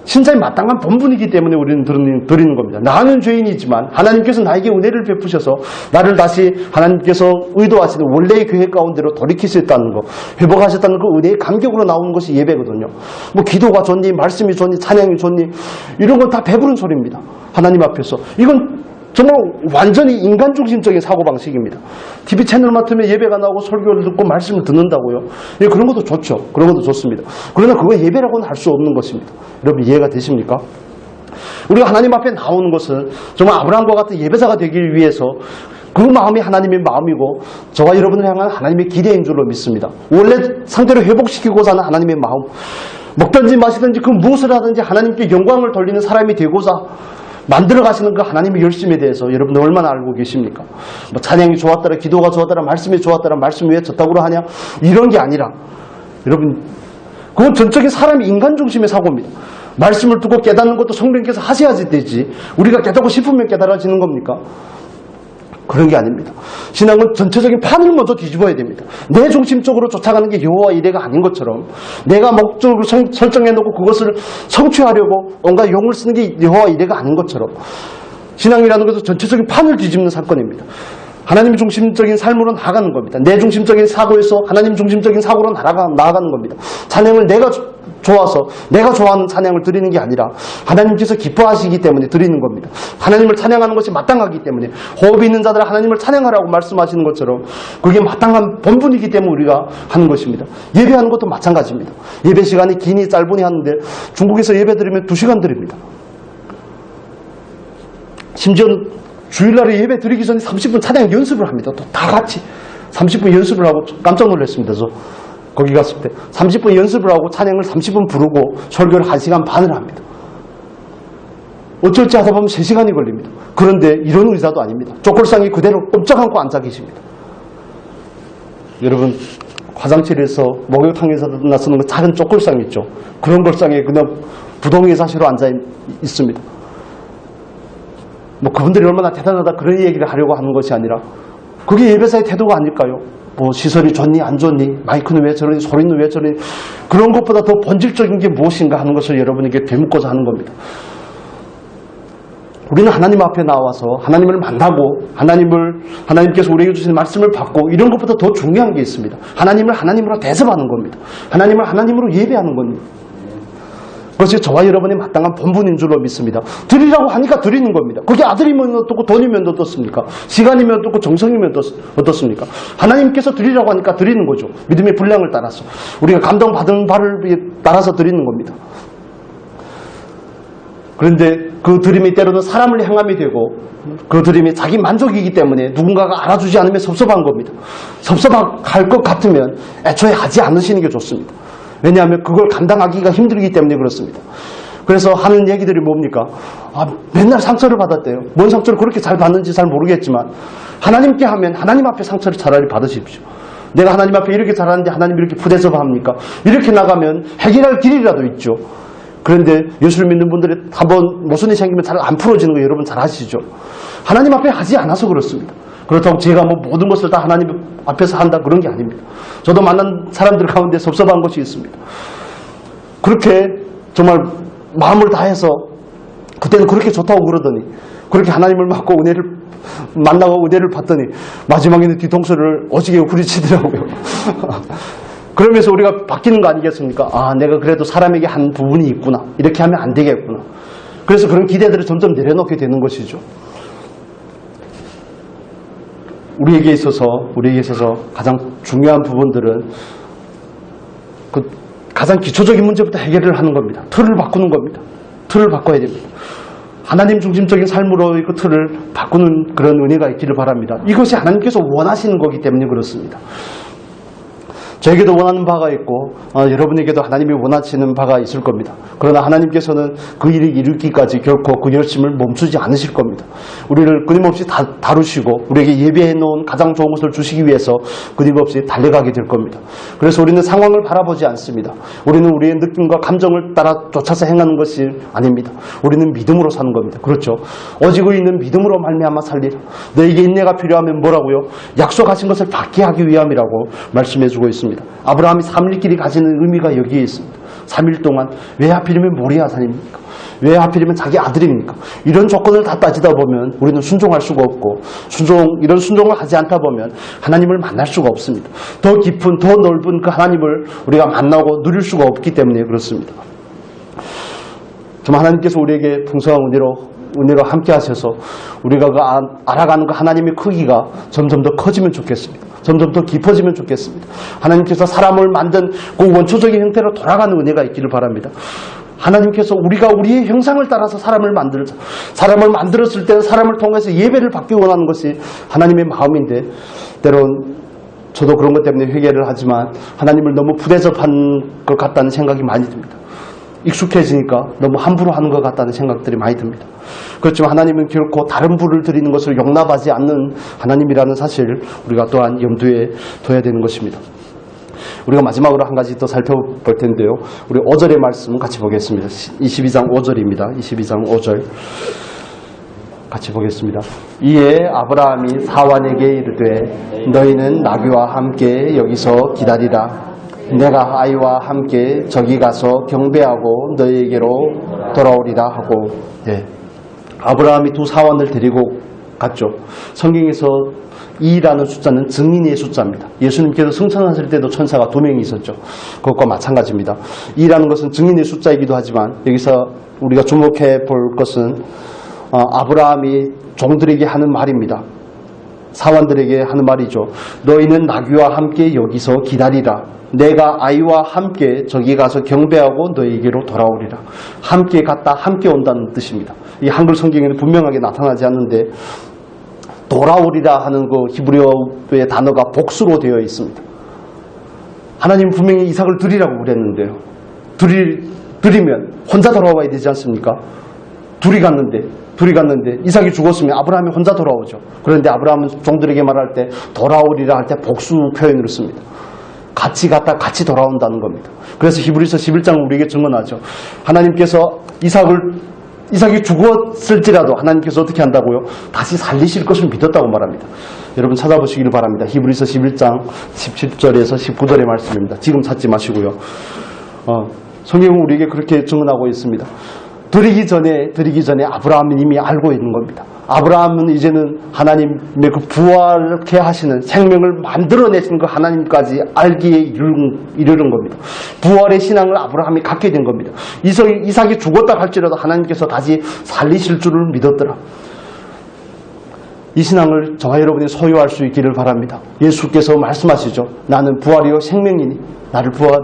신자의 마땅한 본분이기 때문에 우리는 드리는 겁니다. 나는 죄인이지만 하나님께서 나에게 은혜를 베푸셔서 나를 다시 하나님께서 의도하시는 원래의 계획 가운데로 돌이키셨다는 거, 회복하셨다는 그 은혜의 감격으로 나오는 것이 예배거든요. 뭐 기도가 좋니, 말씀이 좋니, 찬양이 좋니, 이런 건 다 배부른 소리입니다. 하나님 앞에서. 이건 정말 완전히 인간 중심적인 사고방식입니다. TV 채널만 틀면 예배가 나오고 설교를 듣고 말씀을 듣는다고요. 예, 그런 것도 좋죠. 그런 것도 좋습니다. 그러나 그거 예배라고는 할 수 없는 것입니다. 여러분 이해가 되십니까? 우리가 하나님 앞에 나오는 것은 정말 아브라함과 같은 예배자가 되기 위해서 그 마음이 하나님의 마음이고 저와 여러분을 향한 하나님의 기대인 줄로 믿습니다. 원래 상태를 회복시키고자 하는 하나님의 마음, 먹든지 마시든지 그 무엇을 하든지 하나님께 영광을 돌리는 사람이 되고자 만들어 가시는 그 하나님의 열심에 대해서 여러분 얼마나 알고 계십니까? 뭐 찬양이 좋았더라, 기도가 좋았더라, 말씀이 좋았더라, 말씀 왜 저따구로 하냐, 이런 게 아니라 여러분 그건 전적인 사람의 인간 중심의 사고입니다. 말씀을 듣고 깨닫는 것도 성령께서 하셔야지 되지, 우리가 깨닫고 싶으면 깨달아지는 겁니까? 그런 게 아닙니다. 신앙은 전체적인 판을 먼저 뒤집어야 됩니다. 내 중심적으로 쫓아가는 게 여호와 이레가 아닌 것처럼, 내가 목적을 설정해놓고 그것을 성취하려고 온갖 용을 쓰는 게 여호와 이레가 아닌 것처럼, 신앙이라는 것은 전체적인 판을 뒤집는 사건입니다. 하나님 중심적인 삶으로 나아가는 겁니다. 내 중심적인 사고에서 하나님 중심적인 사고로 나아가는 겁니다. 찬양을 내가 좋아서 내가 좋아하는 찬양을 드리는 게 아니라 하나님께서 기뻐하시기 때문에 드리는 겁니다. 하나님을 찬양하는 것이 마땅하기 때문에, 호흡이 있는 자들은 하나님을 찬양하라고 말씀하시는 것처럼 그게 마땅한 본분이기 때문에 우리가 하는 것입니다. 예배하는 것도 마찬가지입니다. 예배 시간이 기니 짧으니 하는데 중국에서 예배 드리면 2시간 드립니다. 심지어 주일날에 예배 드리기 전에 30분 찬양 연습을 합니다. 또 다 같이 30분 연습을 하고 깜짝 놀랐습니다. 저 거기 갔을 때 30분 연습을 하고 찬양을 30분 부르고 설교를 1시간 반을 합니다. 어쩔지 하다 보면 3시간이 걸립니다. 그런데 이런 의사도 아닙니다. 쪼골상이 그대로 꼼짝 않고 앉아 계십니다. 여러분 화장실에서 목욕탕에서 쓰는 그 작은 쪼골상 있죠. 그런 걸상에 그냥 부동의 자세로 앉아 있습니다. 뭐 그분들이 얼마나 대단하다 그런 얘기를 하려고 하는 것이 아니라 그게 예배자의 태도가 아닐까요? 뭐 시설이 좋니 안 좋니, 마이크는 왜 저러니, 소리는 왜 저러니, 그런 것보다 더 본질적인 게 무엇인가 하는 것을 여러분에게 되묻고자 하는 겁니다. 우리는 하나님 앞에 나와서 하나님을 만나고 하나님께서 우리에게 주신 말씀을 받고 이런 것보다 더 중요한 게 있습니다. 하나님을 하나님으로 대접하는 겁니다. 하나님을 하나님으로 예배하는 겁니다. 그것이 저와 여러분의 마땅한 본분인 줄로 믿습니다. 드리라고 하니까 드리는 겁니다. 그게 아들이면 어떻고 돈이면 어떻습니까? 시간이면 어떻고 정성이면 어떻습니까? 하나님께서 드리라고 하니까 드리는 거죠. 믿음의 분량을 따라서. 우리가 감동받은 바를 따라서 드리는 겁니다. 그런데 그 드림이 때로는 사람을 향함이 되고 그 드림이 자기 만족이기 때문에 누군가가 알아주지 않으면 섭섭한 겁니다. 섭섭할 것 같으면 애초에 하지 않으시는 게 좋습니다. 왜냐하면 그걸 감당하기가 힘들기 때문에 그렇습니다. 그래서 하는 얘기들이 뭡니까? 맨날 상처를 받았대요. 뭔 상처를 그렇게 잘 받는지 잘 모르겠지만 하나님께 하면 하나님 앞에 상처를 차라리 받으십시오. 내가 하나님 앞에 이렇게 잘하는데 하나님 이렇게 푸대접 합니까? 이렇게 나가면 해결할 길이라도 있죠. 그런데 예수를 믿는 분들이 한번 모순이 생기면 잘 안 풀어지는 거 여러분 잘 아시죠? 하나님 앞에 하지 않아서 그렇습니다. 그렇다고 제가 뭐 모든 것을 다 하나님 앞에서 한다 그런 게 아닙니다. 저도 만난 사람들 가운데 섭섭한 것이 있습니다. 그렇게 정말 마음을 다해서 그때는 그렇게 좋다고 그러더니 그렇게 하나님을 만나고 은혜를 받더니 마지막에는 뒤통수를 오지게 후리치더라고요. 그러면서 우리가 바뀌는 거 아니겠습니까? 내가 그래도 사람에게 한 부분이 있구나. 이렇게 하면 안 되겠구나. 그래서 그런 기대들을 점점 내려놓게 되는 것이죠. 우리에게 있어서 가장 중요한 부분들은 그 가장 기초적인 문제부터 해결을 하는 겁니다. 틀을 바꾸는 겁니다. 틀을 바꿔야 됩니다. 하나님 중심적인 삶으로 그 틀을 바꾸는 그런 은혜가 있기를 바랍니다. 이것이 하나님께서 원하시는 거기 때문에 그렇습니다. 저에게도 원하는 바가 있고 여러분에게도 하나님이 원하시는 바가 있을 겁니다. 그러나 하나님께서는 그 일을 이루기까지 결코 그 열심을 멈추지 않으실 겁니다. 우리를 끊임없이 다루시고 우리에게 예배해 놓은 가장 좋은 것을 주시기 위해서 끊임없이 달려가게 될 겁니다. 그래서 우리는 상황을 바라보지 않습니다. 우리는 우리의 느낌과 감정을 따라 쫓아서 행하는 것이 아닙니다. 우리는 믿음으로 사는 겁니다. 그렇죠? 오직 의인은 믿음으로 말미암아 살리라. 너에게 인내가 필요하면 뭐라고요? 약속하신 것을 받게 하기 위함이라고 말씀해주고 있습니다. 아브라함이 3일 길이 가지는 의미가 여기에 있습니다. 3일 동안 왜 하필이면 모리아 산입니까? 왜 하필이면 자기 아들입니까? 이런 조건을 다 따지다 보면 우리는 순종할 수가 없고 이런 순종을 하지 않다 보면 하나님을 만날 수가 없습니다. 더 깊은 더 넓은 그 하나님을 우리가 만나고 누릴 수가 없기 때문에 그렇습니다. 좀 하나님께서 우리에게 풍성한 은혜로 함께 하셔서 우리가 알아가는 그 하나님의 크기가 점점 더 커지면 좋겠습니다. 점점 더 깊어지면 좋겠습니다. 하나님께서 사람을 만든 그 원초적인 형태로 돌아가는 은혜가 있기를 바랍니다. 하나님께서 우리가 우리의 형상을 따라서 사람을 만들었을 때는 사람을 통해서 예배를 받기 원하는 것이 하나님의 마음인데 때론 저도 그런 것 때문에 회개를 하지만 하나님을 너무 부대접한 것 같다는 생각이 많이 듭니다. 익숙해지니까 너무 함부로 하는 것 같다는 생각들이 많이 듭니다. 그렇지만 하나님은 결코 다른 부를 드리는 것을 용납하지 않는 하나님이라는 사실을 우리가 또한 염두에 둬야 되는 것입니다. 우리가 마지막으로 한 가지 또 살펴볼 텐데요. 우리 5절의 말씀 같이 보겠습니다. 22장 5절입니다. 22장 5절 같이 보겠습니다. 이에 아브라함이 사환에게 이르되 너희는 나귀와 함께 여기서 기다리라. 내가 아이와 함께 저기 가서 경배하고 너희에게로 돌아오리라 하고 아브라함이 두 사환을 데리고 갔죠. 성경에서 2라는 숫자는 증인의 숫자입니다. 예수님께서 승천하실 때도 천사가 2명이 있었죠. 그것과 마찬가지입니다. 2라는 것은 증인의 숫자이기도 하지만 여기서 우리가 주목해 볼 것은 아브라함이 종들에게 하는 말입니다. 사환들에게 하는 말이죠. 너희는 나귀와 함께 여기서 기다리라. 내가 아이와 함께 저기 가서 경배하고 너희에게로 돌아오리라. 함께 갔다 함께 온다는 뜻입니다. 이 한글 성경에는 분명하게 나타나지 않는데 돌아오리라 하는 그 히브리어의 단어가 복수로 되어 있습니다. 하나님 분명히 이삭을 드리라고 그랬는데요. 드리면 혼자 돌아와야 되지 않습니까? 둘이 갔는데 이삭이 죽었으면 아브라함이 혼자 돌아오죠. 그런데 아브라함은 종들에게 말할 때 돌아오리라 할 때 복수 표현으로 씁니다. 같이 갔다 같이 돌아온다는 겁니다. 그래서 히브리서 11장은 우리에게 증언하죠. 하나님께서 이삭이 죽었을지라도 하나님께서 어떻게 한다고요? 다시 살리실 것을 믿었다고 말합니다. 여러분 찾아보시기를 바랍니다. 히브리서 11장 17절에서 19절의 말씀입니다. 지금 찾지 마시고요. 성경은 우리에게 그렇게 증언하고 있습니다. 드리기 전에 아브라함은 이미 알고 있는 겁니다. 아브라함은 이제는 하나님의 그 부활케 하시는 생명을 만들어내신 그 하나님까지 알기에 이르는 겁니다. 부활의 신앙을 아브라함이 갖게 된 겁니다. 이삭이 죽었다 할지라도 하나님께서 다시 살리실 줄을 믿었더라. 이 신앙을 저와 여러분이 소유할 수 있기를 바랍니다. 예수께서 말씀하시죠. 나는 부활이요 생명이니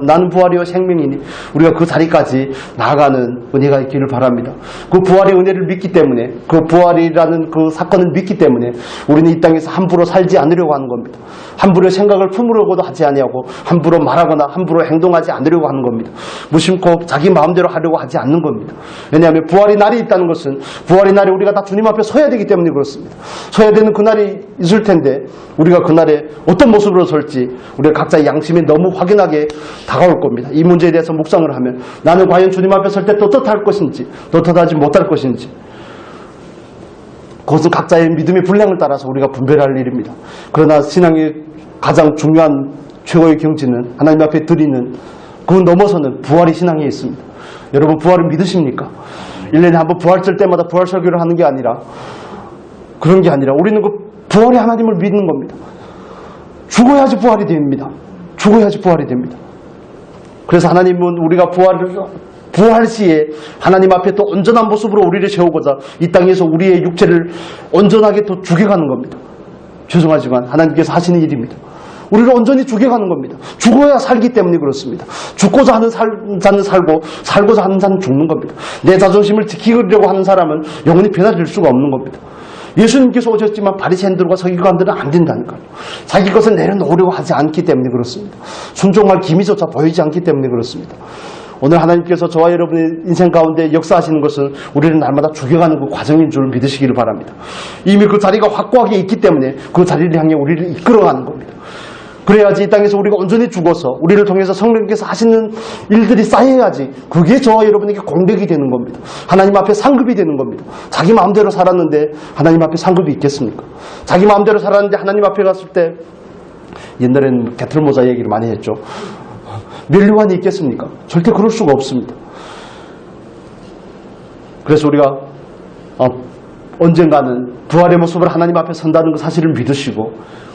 나는 부활이요 생명이니 우리가 그 자리까지 나아가는 은혜가 있기를 바랍니다. 그 부활의 은혜를 믿기 때문에, 그 부활이라는 그 사건을 믿기 때문에 우리는 이 땅에서 함부로 살지 않으려고 하는 겁니다. 함부로 생각을 품으려고도 하지 아니하고 함부로 말하거나 함부로 행동하지 않으려고 하는 겁니다. 무심코 자기 마음대로 하려고 하지 않는 겁니다. 왜냐하면 부활의 날이 있다는 것은, 부활의 날에 우리가 다 주님 앞에 서야 되기 때문에 그렇습니다. 서야 되는 그날이 있을 텐데 우리가 그날에 어떤 모습으로 설지 우리가 각자의 양심이 너무 확연하게 다가올 겁니다. 이 문제에 대해서 묵상을 하면 나는 과연 주님 앞에 설 때 떳떳할 것인지 떳떳하지 못할 것인지, 그것은 각자의 믿음의 분량을 따라서 우리가 분별할 일입니다. 그러나 신앙의 가장 중요한 최고의 경지는 하나님 앞에 드리는 그 넘어서는 부활의 신앙에 있습니다. 여러분, 부활을 믿으십니까? 1년에 한 번 부활절 때마다 부활 설교를 하는 게 아니라, 그런 게 아니라 우리는 그 부활의 하나님을 믿는 겁니다. 죽어야지 부활이 됩니다. 죽어야지 부활이 됩니다. 그래서 하나님은 우리가 부활 시에 하나님 앞에 또 온전한 모습으로 우리를 세우고자 이 땅에서 우리의 육체를 온전하게 또 죽여가는 겁니다. 죄송하지만 하나님께서 하시는 일입니다. 우리를 온전히 죽여가는 겁니다. 죽어야 살기 때문에 그렇습니다. 죽고자 하는 자는 살고, 살고자 하는 자는 죽는 겁니다. 내 자존심을 지키려고 하는 사람은 영원히 변화될 수가 없는 겁니다. 예수님께서 오셨지만 바리새인들과 서기관들은 안 된다니까요. 자기 것을 내려놓으려고 하지 않기 때문에 그렇습니다. 순종할 기미조차 보이지 않기 때문에 그렇습니다. 오늘 하나님께서 저와 여러분의 인생 가운데 역사하시는 것은 우리를 날마다 죽여가는 그 과정인 줄 믿으시기를 바랍니다. 이미 그 자리가 확고하게 있기 때문에 그 자리를 향해 우리를 이끌어가는 겁니다. 그래야지 이 땅에서 우리가 온전히 죽어서 우리를 통해서 성령께서 하시는 일들이 쌓여야지 그게 저와 여러분에게 공백이 되는 겁니다. 하나님 앞에 상급이 되는 겁니다. 자기 마음대로 살았는데 하나님 앞에 상급이 있겠습니까? 자기 마음대로 살았는데 하나님 앞에 갔을 때, 옛날에는 개털모자 얘기를 많이 했죠. 면류관이 있겠습니까? 절대 그럴 수가 없습니다. 그래서 우리가 언젠가는 부활의 모습으로 하나님 앞에 선다는 그 사실을 믿으시고,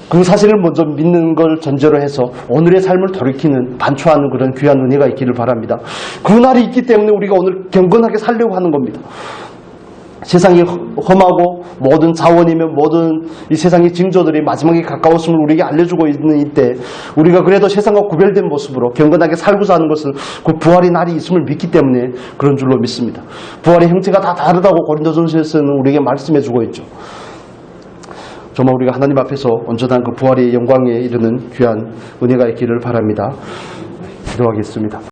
그 사실을 먼저 믿는 걸 전제로 해서 오늘의 삶을 돌이키는, 반추하는 그런 귀한 은혜가 있기를 바랍니다. 그 날이 있기 때문에 우리가 오늘 경건하게 살려고 하는 겁니다. 세상이 험하고 모든 자원이며 모든 이 세상의 징조들이 마지막에 가까웠음을 우리에게 알려주고 있는 이때, 우리가 그래도 세상과 구별된 모습으로 경건하게 살고자 하는 것은 그 부활의 날이 있음을 믿기 때문에 그런 줄로 믿습니다. 부활의 형태가 다 다르다고 고린도전서에서는 우리에게 말씀해주고 있죠. 정말 우리가 하나님 앞에서 온전한 그 부활의 영광에 이르는 귀한 은혜가 있기를 바랍니다. 기도하겠습니다.